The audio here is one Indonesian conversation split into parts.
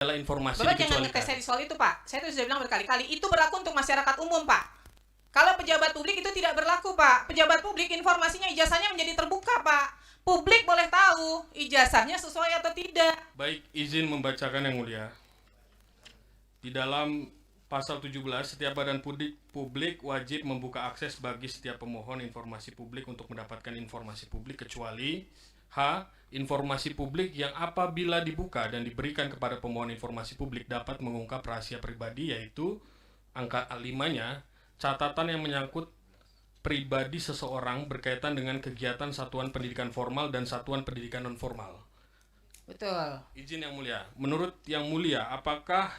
adalah informasi Bapak jangan dikecualikan. ngetes saya di soal itu, Pak. Saya sudah bilang berkali-kali, itu berlaku untuk masyarakat umum, Pak. Kalau pejabat publik itu tidak berlaku, Pak. Pejabat publik informasinya, ijazahnya menjadi terbuka, Pak. Publik boleh tahu ijazahnya sesuai atau tidak. Baik, izin membacakan yang mulia. Di dalam pasal 17, setiap badan publik wajib membuka akses bagi setiap pemohon informasi publik untuk mendapatkan informasi publik kecuali H. Informasi publik yang apabila dibuka dan diberikan kepada pemohon informasi publik dapat mengungkap rahasia pribadi, yaitu angka 5-nya, catatan yang menyangkut pribadi seseorang berkaitan dengan kegiatan satuan pendidikan formal dan satuan pendidikan non-formal. Betul. Izin yang mulia, menurut yang mulia, apakah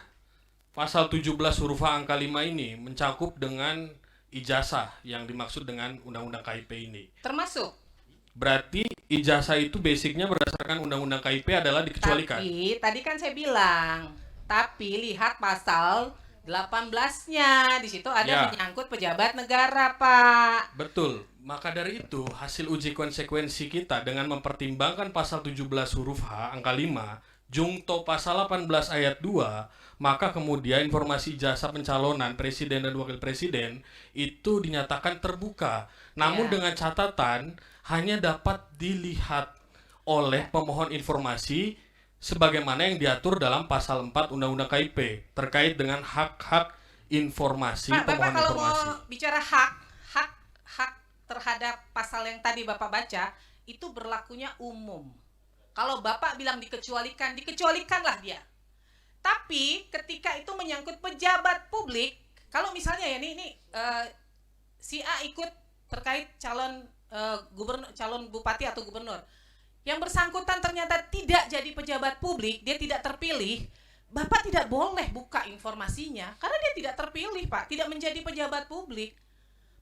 pasal 17 huruf H angka 5 ini mencakup dengan ijazah yang dimaksud dengan Undang-Undang KIP ini? Termasuk. Berarti ijazah itu basicnya berdasarkan Undang-Undang KIP adalah dikecualikan. Tapi tadi kan saya bilang, tapi lihat pasal 18-nya, di situ ada menyangkut pejabat negara, Pak. Betul. Maka dari itu, hasil uji konsekuensi kita dengan mempertimbangkan pasal 17 huruf H angka 5, jungto pasal 18 ayat 2, maka kemudian informasi ijazah pencalonan presiden dan wakil presiden itu dinyatakan terbuka. Namun dengan catatan hanya dapat dilihat oleh pemohon informasi sebagaimana yang diatur dalam pasal 4 Undang-Undang KIP terkait dengan hak-hak informasi pemohon Bapak kalau informasi. mau bicara hak terhadap pasal yang tadi Bapak baca, itu berlakunya umum. Kalau Bapak bilang dikecualikan, dikecualikanlah dia. Tapi ketika itu menyangkut pejabat publik, kalau misalnya ya ini si A ikut terkait calon gubernur, calon bupati atau gubernur, yang bersangkutan ternyata tidak jadi pejabat publik, dia tidak terpilih, Bapak tidak boleh buka informasinya karena dia tidak terpilih, Pak, tidak menjadi pejabat publik.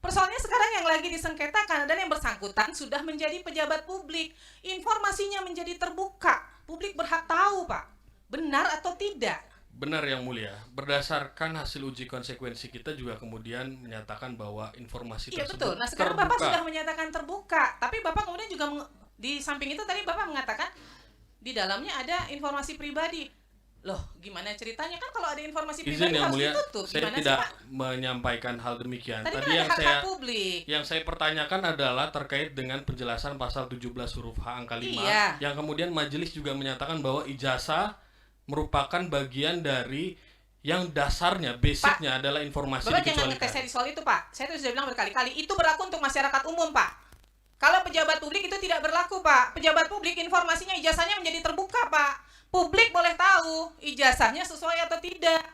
Persoalannya sekarang yang lagi disengketakan dan yang bersangkutan sudah menjadi pejabat publik, informasinya menjadi terbuka, publik berhak tahu, Pak, benar atau tidak. Benar yang mulia, berdasarkan hasil uji konsekuensi kita juga kemudian menyatakan bahwa informasi Iya tersebut betul, nah sekarang terbuka. Bapak sudah menyatakan terbuka, tapi Bapak kemudian juga di samping itu tadi Bapak mengatakan di dalamnya ada informasi pribadi. Loh, gimana ceritanya? Kan kalau ada informasi Izin pribadi yang harus mulia, ditutup. saya Gimana tidak sih, Pak? menyampaikan hal demikian. Tadi Tadi kan yang ada saya hak publik. yang saya pertanyakan adalah terkait dengan penjelasan pasal 17 huruf H angka 5 Iya. yang kemudian majelis juga menyatakan bahwa ijazah merupakan bagian dari yang dasarnya, basicnya adalah informasi Bapak jangan dikecualikan. ngetes saya di soal itu, Pak. Saya sudah bilang berkali-kali, itu berlaku untuk masyarakat umum, Pak. Kalau pejabat publik itu tidak berlaku, Pak. Pejabat publik informasinya, ijazahnya menjadi terbuka, Pak. Publik boleh tahu ijazahnya sesuai atau tidak.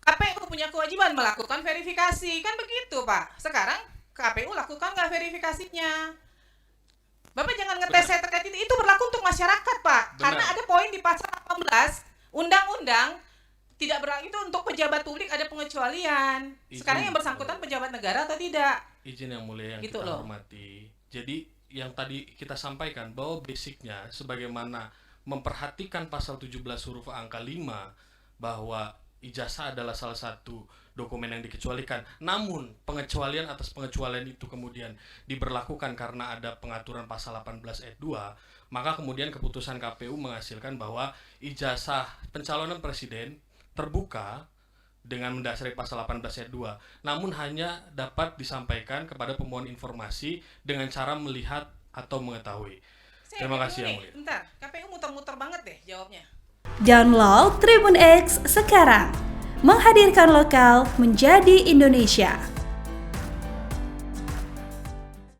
KPU punya kewajiban melakukan verifikasi, kan begitu, Pak. Sekarang KPU lakukan nggak verifikasinya. Bapak jangan ngetes saya terkait itu berlaku untuk masyarakat, Pak. Benar. Karena ada poin di pasal 18 Undang-Undang tidak berlaku itu untuk pejabat publik, ada pengecualian. Sekarang yang bersangkutan pejabat negara atau tidak? Izin yang mulia yang Gitu kita loh. hormati. Jadi yang tadi kita sampaikan bahwa basicnya sebagaimana memperhatikan pasal 17 huruf angka 5 bahwa ijazah adalah salah satu dokumen yang dikecualikan. Namun pengecualian atas pengecualian itu kemudian diberlakukan karena ada pengaturan pasal 18 ayat 2, maka kemudian keputusan KPU menghasilkan bahwa ijazah pencalonan presiden terbuka dengan mendasari pasal 18 ayat 2, namun hanya dapat disampaikan kepada pemohon informasi dengan cara melihat atau mengetahui. Terima kasih yang mulia. Bentar, KPU muter-muter banget deh jawabnya. Download Tribun X sekarang. Menghadirkan lokal menjadi Indonesia.